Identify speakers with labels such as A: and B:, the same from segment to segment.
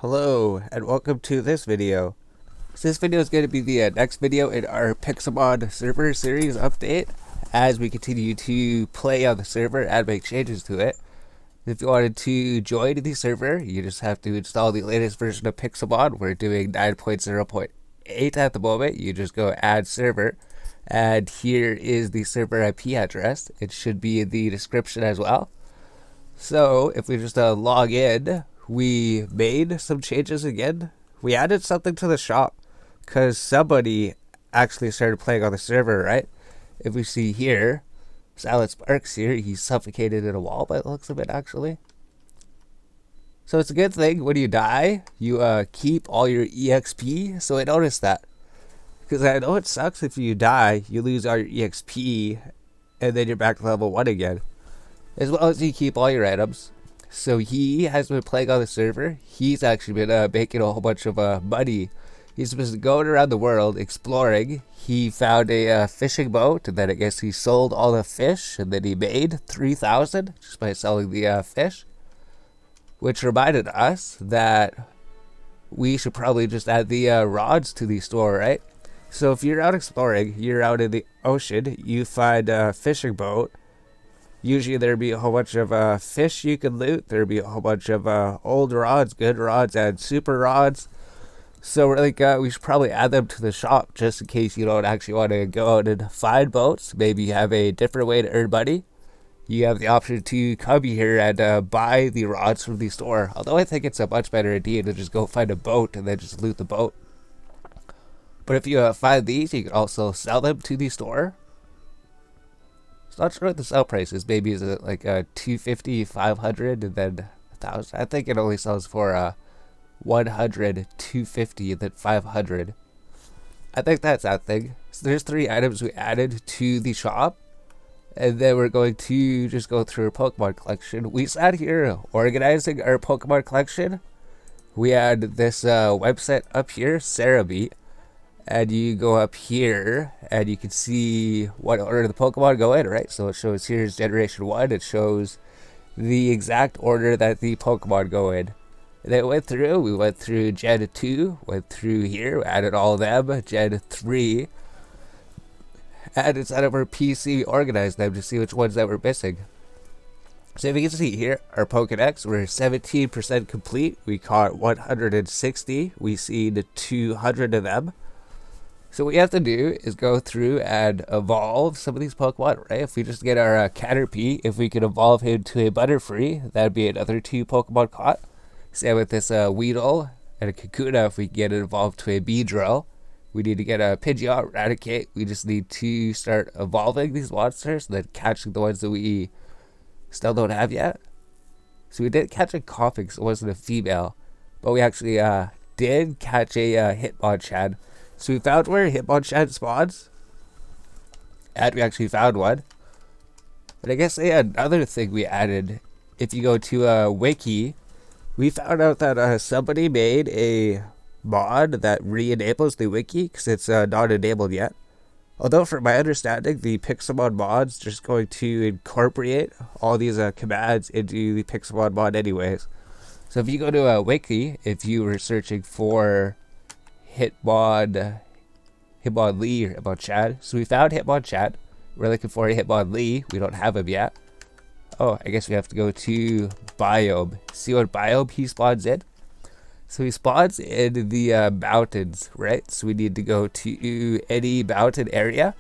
A: Hello and welcome to this video. So this video is going to be the next video in our Pixelmon Server series update as we continue to play on the server and make changes to it. If you wanted to join the server, you just have to install the latest version of Pixelmon. We're doing 9.0.8 at the moment. You just go add server, and here is the server IP address. It should be in the description as well. So if we just log in, we made some changes again. We added something to the shop because somebody actually started playing on the server, right? If we see here, Silent Sparks here, he's suffocated in a wall by the looks of it, actually. So it's a good thing when you die, you keep all your EXP. So I noticed that because I know it sucks if you die, you lose all your EXP and then you're back to level 1 again. As well as you keep all your items. So he has been playing on the server. He's actually been making a whole bunch of money. He's been going around the world exploring. He found a fishing boat, and then I guess he sold all the fish, and then he made 3,000 just by selling the fish. Which reminded us that we should probably just add the rods to the store, right? So if you're out exploring, you're out in the ocean, you find a fishing boat. Usually there'd be a whole bunch of fish you can loot. There'd be a whole bunch of old rods, good rods, and super rods. So we're like, we should probably add them to the shop just in case you don't actually want to go out and find boats. Maybe you have a different way to earn money. You have the option to come here and buy the rods from the store. Although I think it's a much better idea to just go find a boat and then just loot the boat. But if you find these, you can also sell them to the store. Not sure what the sell price is. Maybe is it like 250, 500, and then 1,000. I think it only sells for 100, 250, and then 500. I think that's that thing. So there's 3 items we added to the shop, and then we're going to just go through our Pokemon collection. We sat here organizing our Pokemon collection. We had this website up here, Cerebi. And you go up here and you can see what order the Pokemon go in, right? So it shows here's Generation 1. It shows the exact order that the Pokemon go in. And then we went through Gen 2, went through here, added all of them, Gen 3. And inside of our PC, we organized them to see which ones that were missing. So if you can see here, our Pokedex, we're 17% complete. We caught 160. We seen 200 of them. So what you have to do is go through and evolve some of these Pokemon, right? If we just get our Caterpie, if we could evolve him to a Butterfree, that'd be another 2 Pokemon caught. Same with this Weedle and a Kakuna, if we get it evolved to a Beedrill. We need to get a Pidgeot, Raticate. We just need to start evolving these monsters and then catching the ones that we still don't have yet. So we did catch a Coffix, it wasn't a female, but we actually did catch a Hitmonchan. So we found where Hitmonchan spawns, and we actually found one. But I guess another thing we added, if you go to a wiki, we found out that somebody made a mod that re-enables the wiki because it's not enabled yet. Although from my understanding, the Pixelmon mod's just going to incorporate all these commands into the Pixelmon mod anyways. So if you go to a wiki, if you were searching for Hitmonchan or Hitmonchan. So we found Hitmonchan. We're looking for a Hitmonlee. We don't have him yet. Oh, I guess we have to go to Biome. See what biome he spawns in? So he spawns in the mountains, right? So we need to go to any mountain area.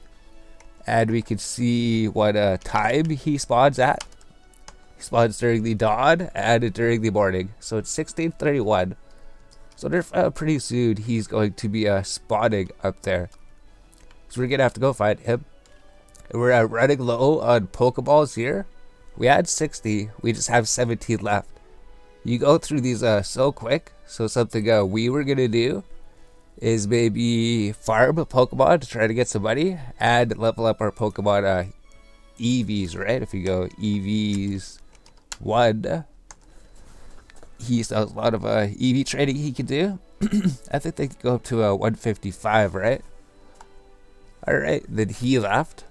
A: And we can see what time he spawns at. He spawns during the dawn and during the morning. So it's 1631. So pretty soon he's going to be spawning up there. So we're going to have to go find him. And we're running low on Pokeballs here. We had 60. We just have 17 left. You go through these so quick. So something we were going to do is maybe farm a Pokemon to try to get some money. And level up our Pokemon EVs, right? If you go EVs 1... he still has a lot of EV trading he can do. I think they could go up to 155, right? Alright, then he left.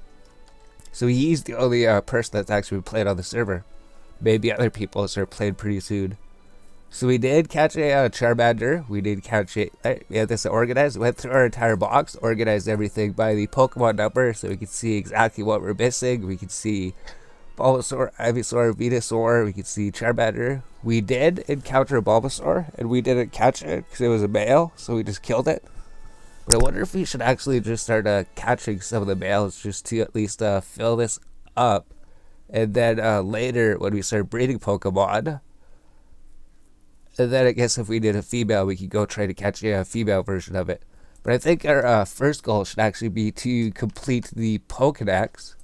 A: So he's the only person that's actually played on the server. Maybe other people start playing pretty soon. So we did catch a Charmander. We did catch it. We had this organized. Went through our entire box, organized everything by the Pokemon number, so we could see exactly what we're missing. We could see Bulbasaur, Ivysaur, Venusaur. We could see Charmander. We did encounter a Bulbasaur, and we didn't catch it because it was a male, so we just killed it. But I wonder if we should actually just start catching some of the males just to at least fill this up. And then later, when we start breeding Pokemon, and then I guess if we did a female, we could go try to catch a female version of it. But I think our first goal should actually be to complete the Pokedex.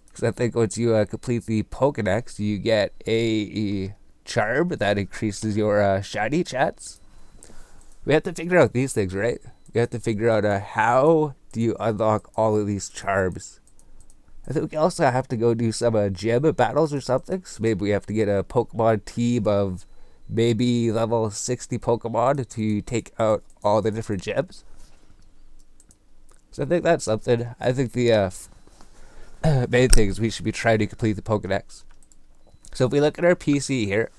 A: Because I think once you complete the Pokedex, you get a charm that increases your shiny chance. We have to figure out these things, right? We have to figure out how do you unlock all of these charms. I think we also have to go do some gym battles or something. So maybe we have to get a Pokemon team of maybe level 60 Pokemon to take out all the different gyms. So I think that's something. I think the main thing is we should be trying to complete the Pokedex. So if we look at our PC here,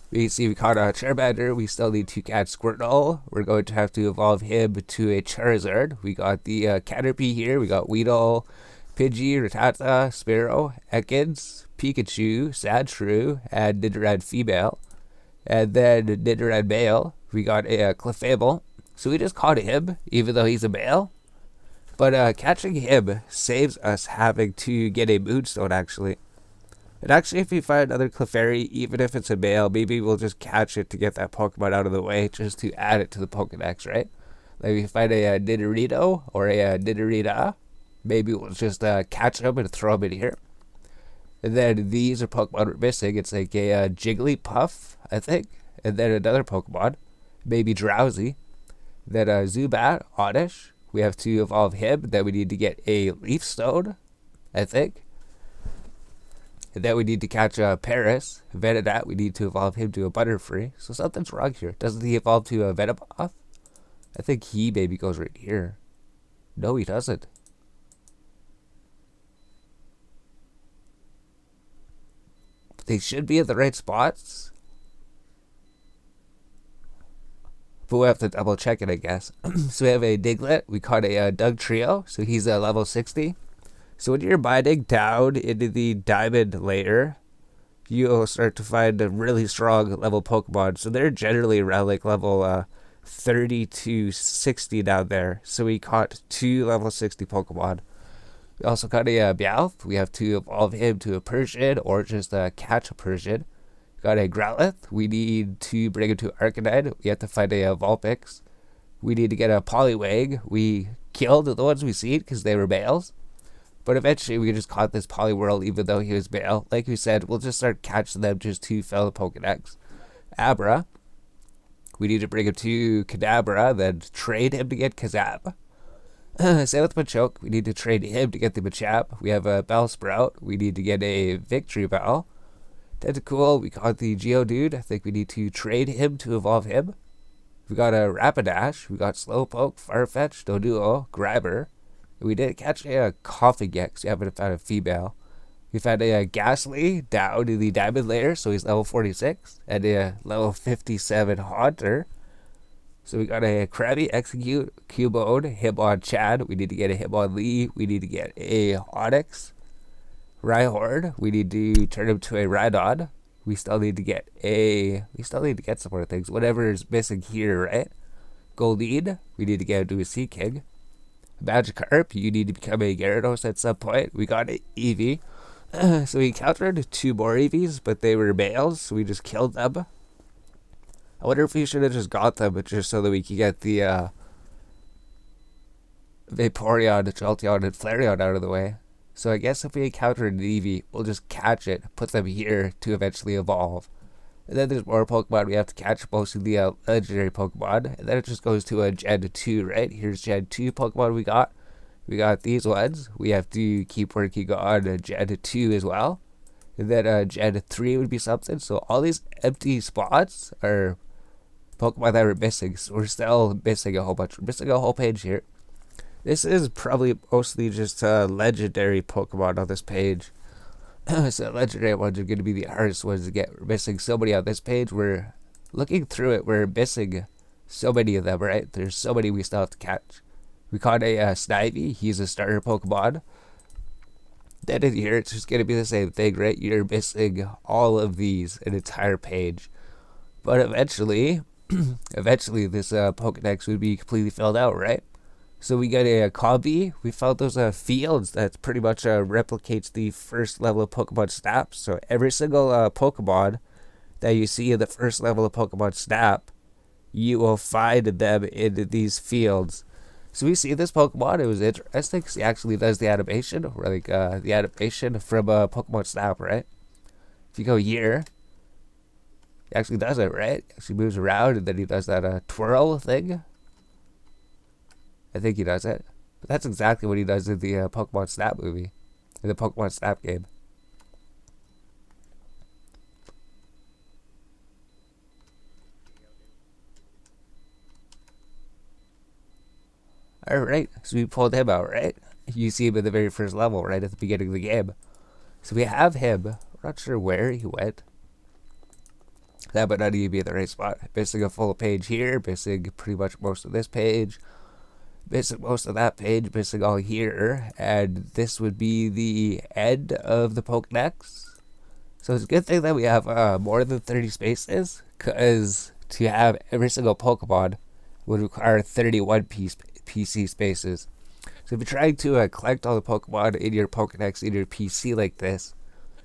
A: we can see we caught a Charmander. We still need to catch Squirtle. We're going to have to evolve him to a Charizard. We got the Caterpie here. We got Weedle, Pidgey, Rattata, Sparrow, Ekans, Pikachu, Sandshrew, and Nidoran female. And then Nidoran male, we got a Clefable. So we just caught him, even though he's a male. But catching him saves us having to get a Moonstone, actually. And actually, if we find another Clefairy, even if it's a male, maybe we'll just catch it to get that Pokemon out of the way, just to add it to the Pokedex, right? Like if we find a Nidorino or a Nidorina, maybe we'll just catch them and throw them in here. And then these are Pokemon we're missing. It's like a Jigglypuff, I think. And then another Pokemon, maybe Drowsy. Then Zubat, Oddish. We have to evolve him. Then we need to get a Leaf Stone, I think. And then we need to catch Paris. Venonat, we need to evolve him to a Butterfree. So something's wrong here. Doesn't he evolve to a Venomoth? I think he maybe goes right here. No, he doesn't. They should be at the right spots. But we'll have to double check it, I guess. So we have a Diglett. We caught a Doug Trio. So he's a level 60. So when you're mining down into the diamond layer, you'll start to find a really strong level Pokemon. So they're generally around like level 30 to 60 down there. So we caught 2 level 60 Pokemon. We also caught a Meowth. We have to evolve him to a Persian or just catch a Persian. Got a Growlithe. We need to bring him to Arcanine. We have to find a Vulpix. We need to get a Poliwag. We killed the ones we seen because they were males. But eventually we just caught this Poliwhirl even though he was male. Like we said, we'll just start catching them just to fill the Pokedex. Abra. We need to bring him to Kadabra, then trade him to get Kazab. Same with Machoke. We need to trade him to get the Machop. We have a Bellsprout. We need to get a Victory Bell. Tentacool, we caught the Geodude. I think we need to trade him to evolve him. We got a Rapidash. We got Slowpoke, Farfetch, Doduo, Grabber. We did catch a Koffing. We haven't found a female. We found a Ghastly down in the diamond layer, so he's level 46. And a level 57 Haunter. So we got a Krabby, Execute, Cubone, Hitmon Chad. We need to get a Hitmon Lee. We need to get a Onyx. Rhyhorn, we need to turn him to a Rhydon. We still need to get some more things. Whatever is missing here, right? Goldeen, we need to get him to a Sea King. Magikarp, you need to become a Gyarados at some point. We got an Eevee. So we encountered 2 more Eevees, but they were males, so we just killed them. I wonder if we should have just got them just so that we could get the Vaporeon, Jolteon, and Flareon out of the way. So I guess if we encounter an Eevee, we'll just catch it, put them here to eventually evolve. And then there's more Pokemon we have to catch, mostly the legendary Pokemon. And then it just goes to a Gen 2, right? Here's Gen 2 Pokemon we got. We got these ones. We have to keep working on Gen 2 as well. And then Gen 3 would be something. So all these empty spots are Pokemon that we're missing. So we're still missing a whole bunch. We're missing a whole page here. This is probably mostly just legendary Pokemon on this page. So legendary ones are going to be the hardest ones to get. We're missing so many on this page. We're looking through it, we're missing so many of them, right? There's so many we still have to catch. We caught a Snivy. He's a starter Pokemon. Then in here, it's just going to be the same thing, right? You're missing all of these, an entire page. But eventually, this Pokedex would be completely filled out, right? So we got a Combi. We found those fields that pretty much replicates the first level of Pokemon Snap. So every single Pokemon that you see in the first level of Pokemon Snap, you will find them in these fields. So we see this Pokemon. It was interesting because he actually does the animation, or like the animation from Pokemon Snap, right? If you go here, he actually does it, right? He actually moves around and then he does that twirl thing. I think he does it. But that's exactly what he does in the Pokemon Snap movie, in the Pokemon Snap game. Alright, so we pulled him out, right? You see him in the very first level, right at the beginning of the game. So we have him. We're not sure where he went. That might not even be in the right spot. Missing a full page here, missing pretty much most of this page, missing most of that page, missing all here, and this would be the end of the Pokedex. So it's a good thing that we have more than 30 spaces, because to have every single Pokemon would require 31 PC spaces. So if you're trying to collect all the Pokemon in your Pokedex in your PC like this,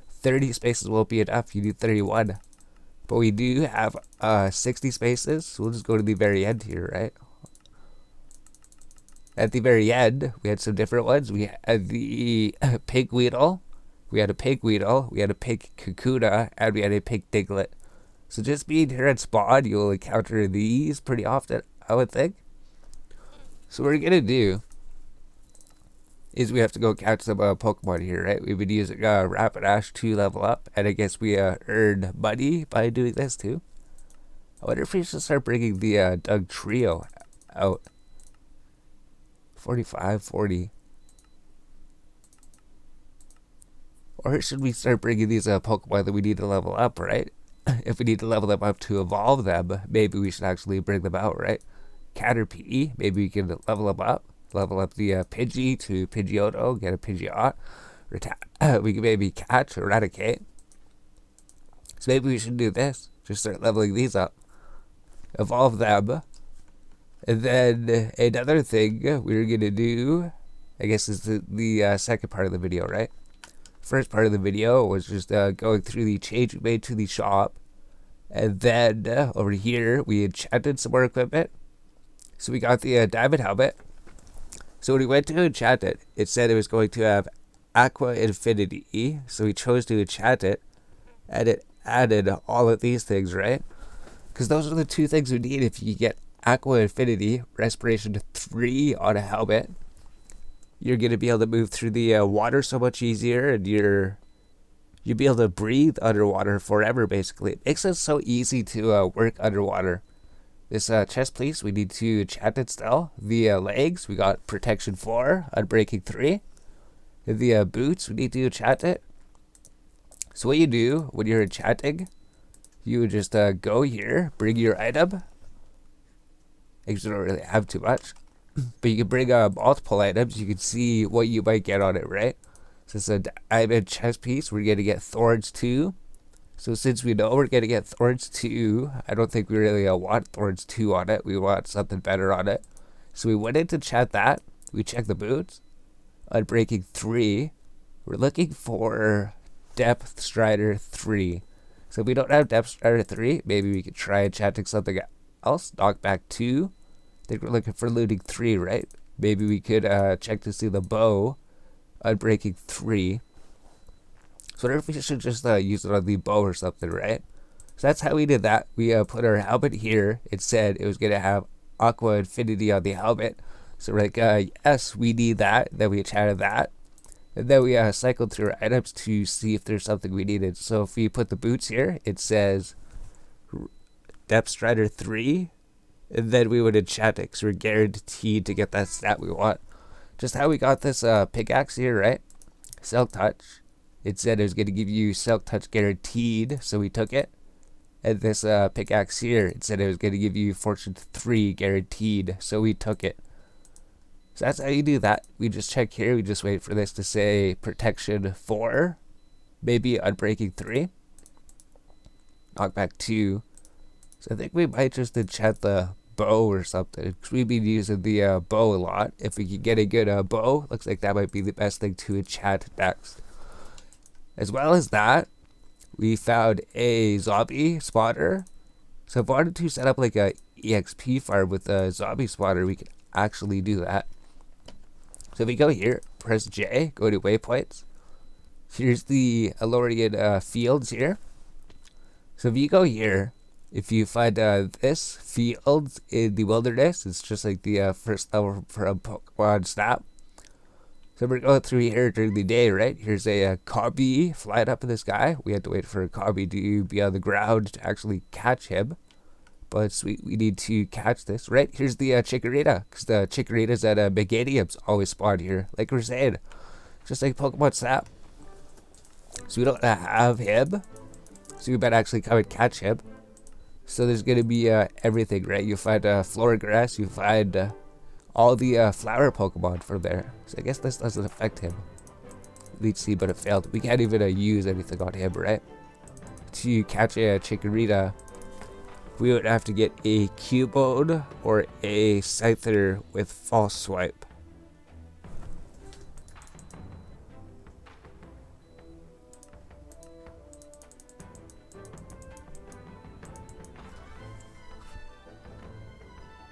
A: 30 spaces won't be enough. You need 31. But we do have 60 spaces, so we'll just go to the very end here, right? At the very end, we had some different ones. We had the pink Weedle, we had a pink Weedle, we had a pink Kakuna, and we had a pink Diglett. So just being here at Spawn, you'll encounter these pretty often, I would think. So what we're going to do is we have to go catch some Pokemon here, right? We've been using Rapidash to level up, and I guess we earned money by doing this too. I wonder if we should start bringing the Doug Trio out. 45, 40. Or should we start bringing these Pokemon that we need to level up, right? If we need to level them up to evolve them, maybe we should actually bring them out, right? Caterpie, maybe we can level them up. Level up the Pidgey to Pidgeotto, get a Pidgeot. We can maybe catch or Eradicate. So maybe we should do this. Just start leveling these up. Evolve them. And then another thing we're going to do, I guess, is the second part of the video, right? First part of the video was just going through the change we made to the shop. And then over here, we enchanted some more equipment. So we got the diamond helmet. So when we went to enchant it, it said it was going to have Aqua Infinity. So we chose to enchant it, and it added all of these things, right? Because those are the two things we need if you get Aqua Infinity, Respiration 3 on a helmet. You're going to be able to move through the water so much easier, and you'll be able to breathe underwater forever, basically. It makes it so easy to work underwater. This chest piece, we need to enchant it still. The legs, we got Protection 4, Unbreaking 3. The boots, we need to enchant it. So what you do when you're enchanting, you just go here, bring your item. Actually, don't really have too much. But you can bring multiple items. You can see what you might get on it, right? So it's a diamond chest piece. We're going to get Thorns 2. So since we know we're going to get Thorns 2, I don't think we really want Thorns 2 on it. We want something better on it. So we went in to check that. We checked the boots. Unbreaking 3. We're looking for Depth Strider 3. So if we don't have Depth Strider 3, maybe we could try enchanting something else. Knockback 2. I think we're looking for looting 3, right? Maybe we could check to see the bow. Unbreaking 3. So I wonder if we should just use it on the bow or something, right? So that's how we did that. We put our helmet here. It said it was going to have Aqua Infinity on the helmet. So we're like, yes, we need that. Then we chatted that. And then we cycled through our items to see if there's something we needed. So if we put the boots here, it says Depth Strider 3. And then we would enchant it. So we're guaranteed to get that stat we want. Just how we got this pickaxe here, right? Silk Touch. It said it was going to give you Silk Touch guaranteed, so we took it. And this pickaxe here, it said it was going to give you fortune 3 guaranteed, so we took it. So that's how you do that. We just check here, we just wait for this to say protection 4, maybe unbreaking 3, knockback 2. So I think we might just enchant the bow or something, because we've been using the bow a lot. If we can get a good bow, looks like that might be the best thing to enchant next. As well as that, we found a zombie spotter. So if I wanted to set up like a EXP farm with a zombie spotter, we could actually do that. So if we go here, press J, go to waypoints. Here's the Alorian fields here. So if you go here, if you find this field in the wilderness, it's just like the first level from Pokemon Snap. So we're going through here during the day, right? Here's a Cobby flying up in the sky. We had to wait for a Cobby to be on the ground to actually catch him. But sweet, we need to catch this, right? Here's the Chikorita, because the Chikoritas at Meganiums always spawn here, like we're saying. Just like Pokemon Snap. So we don't have him. So we better actually come and catch him. So there's going to be everything, right? You find flora grass, you find all the flower Pokemon from there. So I guess this doesn't affect him. Let's see, but it failed. We can't even use anything on him, right? To catch a Chikorita, we would have to get a Cubone or a Scyther with False Swipe.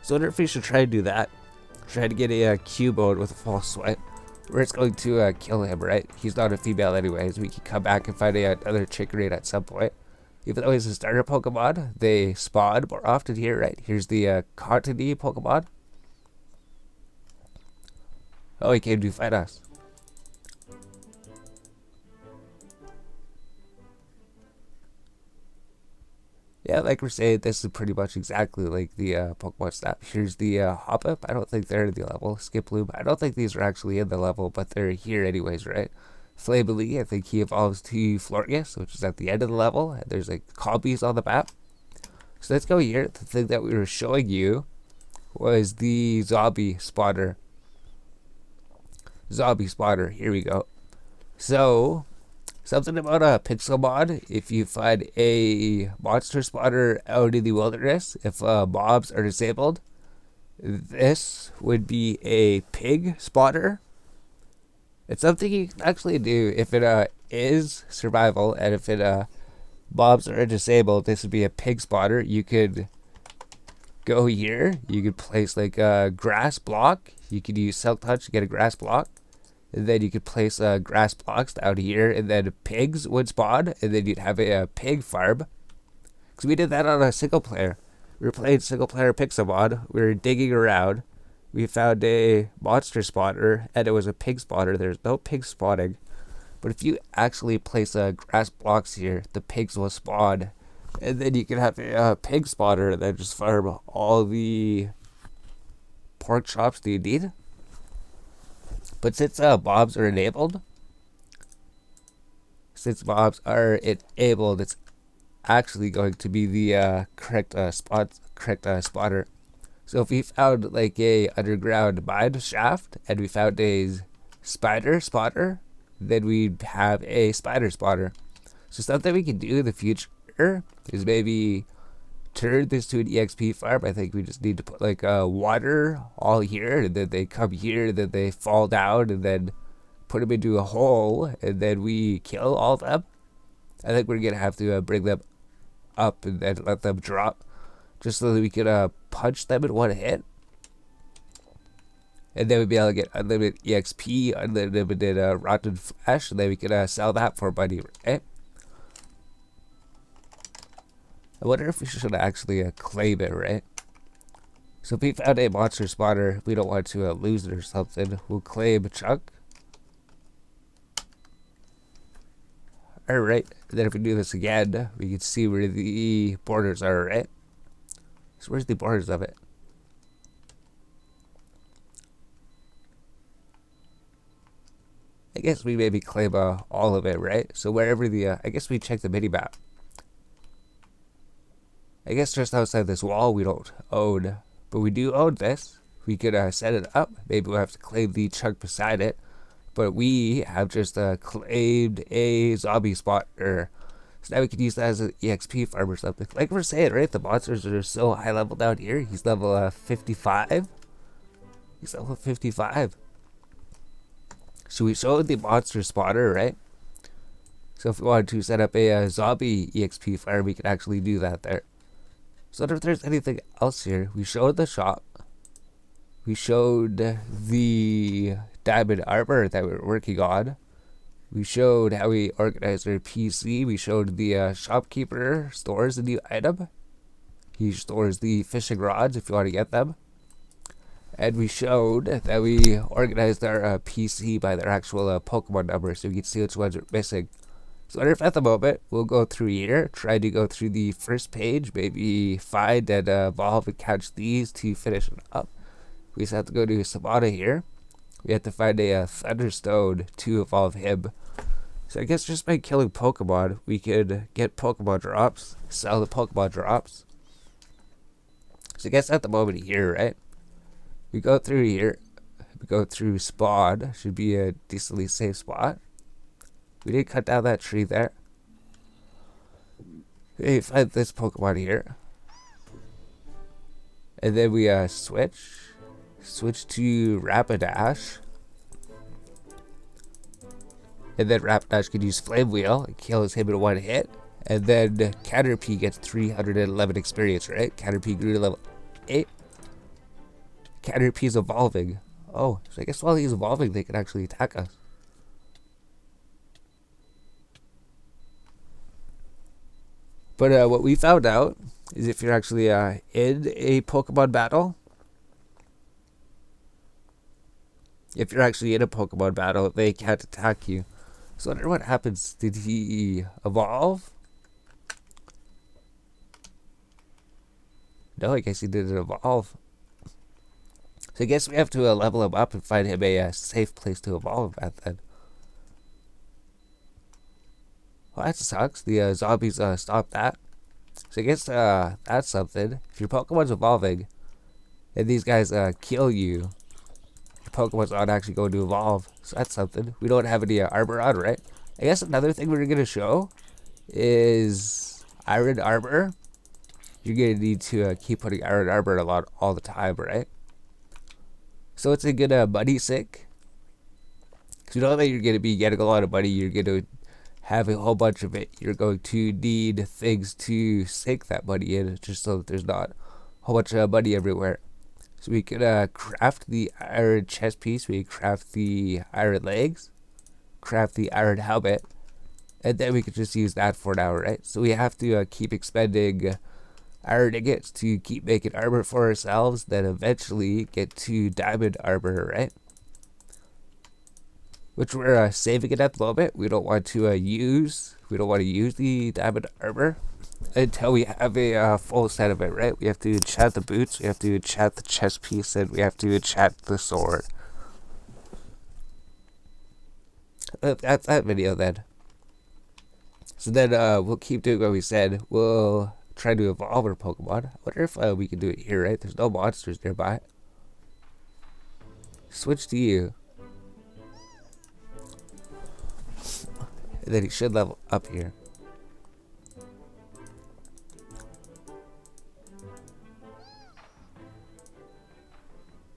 A: So I wonder if we should try to do that. Try to get a Cubone with a False Swipe, where it's going to kill him, right? He's not a female anyways. We can come back and find another Chikorita at some point. Even though he's a starter Pokemon, they spawn more often here, right? Here's the Cottony Pokemon. Oh, he came to fight us. Yeah, like we're saying, this is pretty much exactly like the Pokemon Snap. Here's the Hoppip. I don't think they're in the level. Skiploom. I don't think these are actually in the level, but they're here anyways, right? Flamelee, I think he evolves to Florius, which is at the end of the level. And there's like Cobbies on the map. So let's go here. The thing that we were showing you was the zombie spotter. Zombie spotter. Here we go. So something about a Pixelmon, if you find a monster spotter out in the wilderness, if mobs are disabled, this would be a pig spotter. It's something you can actually do if it is survival, and if it mobs are disabled, this would be a pig spotter. You could go here, you could place like a grass block, you could use Silk Touch to get a grass block. And then you could place grass blocks out here, and then pigs would spawn, and then you'd have a pig farm. Because we did that on a single player. We were playing single player Pixelmon. We were digging around. We found a monster spotter, and it was a pig spotter. There's no pig spawning. But if you actually place grass blocks here, the pigs will spawn. And then you can have a pig spotter that just farm all the pork chops that you need. But since mobs are enabled, it's actually going to be the correct spotter. So if we found like a underground mine shaft and we found a spider spotter, then we'd have a spider spotter. So something we can do in the future is maybe turn this to an EXP farm. I think we just need to put like water all here, and then they come here, and then they fall down, and then put them into a hole, and then we kill all of them. I think we're gonna have to bring them up and then let them drop, just so that we can punch them in one hit, and then we'd be able to get unlimited EXP, unlimited rotten flesh, and then we can sell that for money, right? I wonder if we should actually claim it, right? So if we found a monster spotter, we don't want to lose it or something, we'll claim a chunk. Alright, and then if we do this again, we can see where the borders are, right? So where's the borders of it? I guess we maybe claim all of it, right? So wherever the, I guess we check the mini map. I guess just outside this wall we don't own, but we do own this. We could set it up. Maybe we'll have to claim the chunk beside it. But we have just claimed a zombie spotter. So now we could use that as an EXP farm or something. Like we're saying, right? The monsters are so high level down here. He's level 55. He's level 55. So we showed the monster spotter, right? So if we wanted to set up a zombie EXP farm, we could actually do that there. So I wonder if there's anything else here. We showed the shop. We showed the diamond armor that we're working on. We showed how we organized our PC. We showed the shopkeeper stores a new item. He stores the fishing rods if you want to get them. And we showed that we organized our PC by their actual Pokemon number so we can see which ones are missing. So I wonder if at the moment we'll go through here, try to go through the first page, maybe find and evolve and catch these to finish it up. We just have to go to Sabana here. We have to find a Thunderstone to evolve him. So I guess just by killing Pokemon, we could get Pokemon drops, sell the Pokemon drops. So I guess at the moment here, right? We go through here. We go through Spawn. Should be a decently safe spot. We did cut down that tree there. We find this Pokemon here. And then we switch to Rapidash. And then Rapidash can use Flame Wheel and kills him in one hit. And then Caterpie gets 311 experience, right? Caterpie grew to level 8. Caterpie's evolving. Oh, so I guess while he's evolving, they can actually attack us. But what we found out is if you're actually in a Pokemon battle, they can't attack you. So I wonder what happens. Did he evolve? No, I guess he didn't evolve. So I guess we have to level him up and find him a safe place to evolve at then. Well, that sucks. The zombies stopped that. So I guess that's something. If your Pokemon's evolving and these guys kill you, your Pokemon's not actually going to evolve. So that's something. We don't have any armor on, right? I guess another thing we're going to show is iron armor. You're going to need to keep putting iron armor a lot all the time, right? So it's a good money sink. Because you know that you're going to be getting a lot of money. You're going to have a whole bunch of it. You're going to need things to sink that money in, just so that there's not a whole bunch of money everywhere. So we can craft the iron chest piece. We can craft the iron legs. Craft the iron helmet. And then we can just use that for now, right? So we have to keep expending iron ingots to keep making armor for ourselves, then eventually get to diamond armor, right? Which we're saving it at the moment. We don't want to use the diamond armor until we have a full set of it, right? We have to enchant the boots, we have to enchant the chest piece, and we have to enchant the sword. That's that video then. So then we'll keep doing what we said. We'll try to evolve our Pokemon. I wonder if we can do it here, right? There's no monsters nearby. Switch to you. And then he should level up here.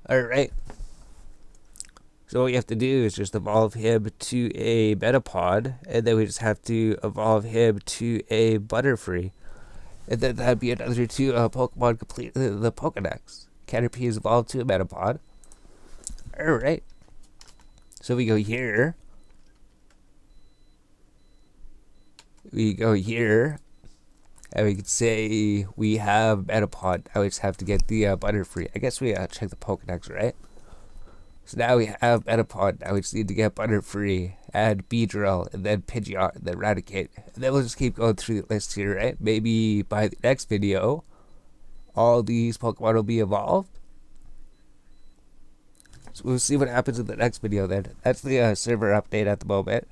A: Alright. So what we have to do is just evolve him to a Metapod, and then we just have to evolve him to a Butterfree. And then that'd be another two Pokemon complete the Pokedex. Caterpie is evolved to a Metapod. Alright. So we go here. And we can say we have Metapod. Now we just have to get the Butterfree. I guess we check the Pokedex, right? So now we have Metapod. Now we just need to get Butterfree, add Beedrill, and then Pidgeot, and then Raticate. And then we'll just keep going through the list here, right? Maybe by the next video, all these Pokemon will be evolved. So we'll see what happens in the next video then. That's the server update at the moment.